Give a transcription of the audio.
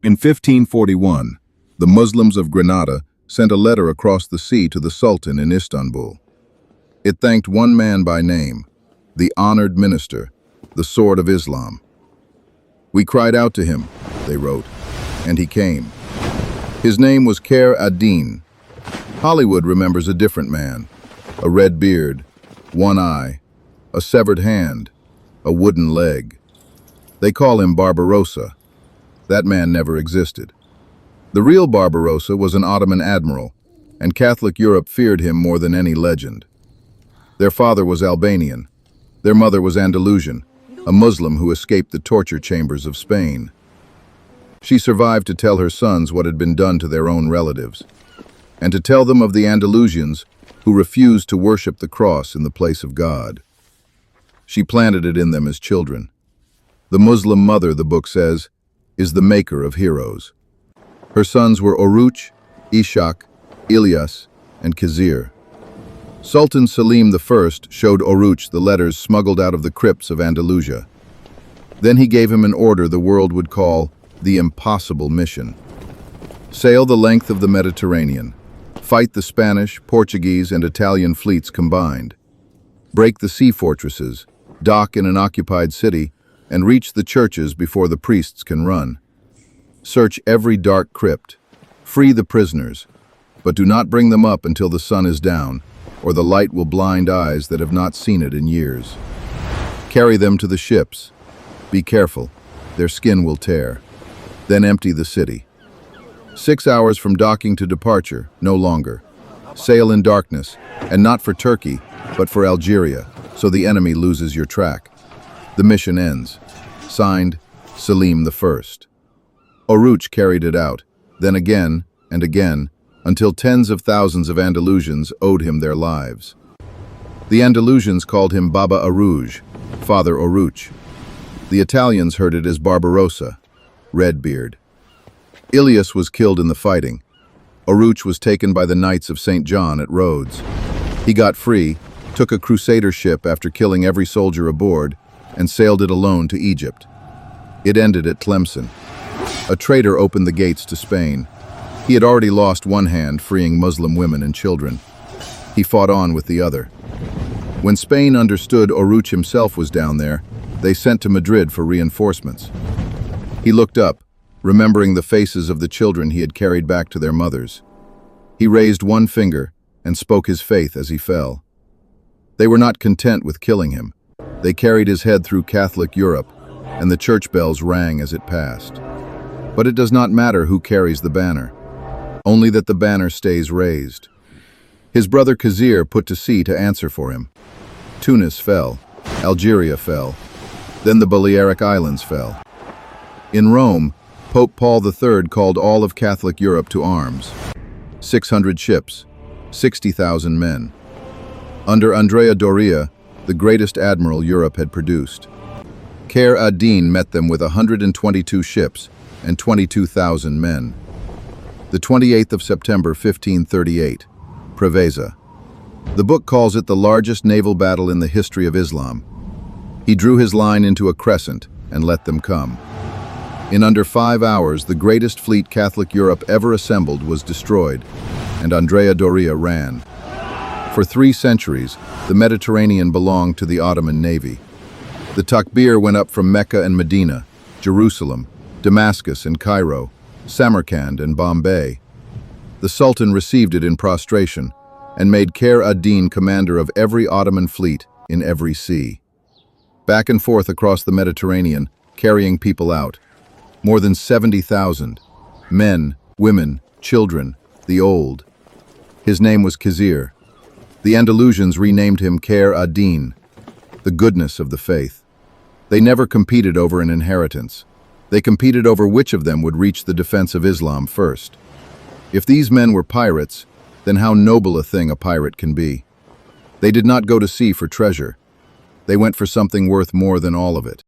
In 1541, the Muslims of Granada sent a letter across the sea to the Sultan in Istanbul. It thanked one man by name, the honored minister, the sword of Islam. "We cried out to him," they wrote, "and he came. His name was Khair ad-Din. Hollywood remembers a different man, a red beard, one eye, a severed hand, a wooden leg. They call him Barbarossa. That man never existed. The real Barbarossa was an Ottoman admiral, and Catholic Europe feared him more than any legend. Their father was Albanian. Their mother was Andalusian, a Muslim who escaped the torture chambers of Spain. She survived to tell her sons what had been done to their own relatives, and to tell them of the Andalusians who refused to worship the cross in the place of God. She planted it in them as children. The Muslim mother, the book says, is the maker of heroes. Her sons were Aruj, Ishaq, Ilyas, and Khair. Sultan Selim I showed Aruj the letters smuggled out of the crypts of Andalusia. Then he gave him an order the world would call the impossible mission. Sail the length of the Mediterranean. Fight the Spanish, Portuguese, and Italian fleets combined. Break the sea fortresses, dock in an occupied city, and reach the churches before the priests can run. Search every dark crypt. Free the prisoners, but do not bring them up until the sun is down, or the light will blind eyes that have not seen it in years. Carry them to the ships. Be careful, their skin will tear. Then empty the city. 6 hours from docking to departure, no longer. Sail in darkness, and not for Turkey, but for Algeria, so the enemy loses your track. The mission ends. Signed, Selim I. Aruj carried it out, then again and again, until tens of thousands of Andalusians owed him their lives. The Andalusians called him Baba Aruj, Father Aruj. The Italians heard it as Barbarossa, Redbeard. Ilyas was killed in the fighting. Aruj was taken by the Knights of St. John at Rhodes. He got free, took a crusader ship after killing every soldier aboard, and sailed it alone to Egypt. It ended at Tlemcen. A traitor opened the gates to Spain. He had already lost one hand freeing Muslim women and children. He fought on with the other. When Spain understood Aruj himself was down there, they sent to Madrid for reinforcements. He looked up, remembering the faces of the children he had carried back to their mothers. He raised one finger and spoke his faith as he fell. They were not content with killing him. They carried his head through Catholic Europe, and the church bells rang as it passed. But it does not matter who carries the banner, only that the banner stays raised. His brother Khair put to sea to answer for him. Tunis fell, Algeria fell, then the Balearic Islands fell. In Rome, Pope Paul III called all of Catholic Europe to arms. 600 ships, 60,000 men. Under Andrea Doria, the greatest admiral Europe had produced. Khair ad-Din met them with 122 ships and 22,000 men. The 28th of September 1538, Preveza. The book calls it the largest naval battle in the history of Islam. He drew his line into a crescent and let them come. In under 5 hours, the greatest fleet Catholic Europe ever assembled was destroyed, and Andrea Doria ran. For 3 centuries, the Mediterranean belonged to the Ottoman Navy. The takbir went up from Mecca and Medina, Jerusalem, Damascus and Cairo, Samarkand and Bombay. The Sultan received it in prostration and made Khair ad-Din commander of every Ottoman fleet in every sea. Back and forth across the Mediterranean, carrying people out. More than 70,000. Men, women, children, the old. His name was Khair. The Andalusians renamed him Khair ad-Din, the goodness of the faith. They never competed over an inheritance. They competed over which of them would reach the defense of Islam first. If these men were pirates, then how noble a thing a pirate can be. They did not go to sea for treasure. They went for something worth more than all of it.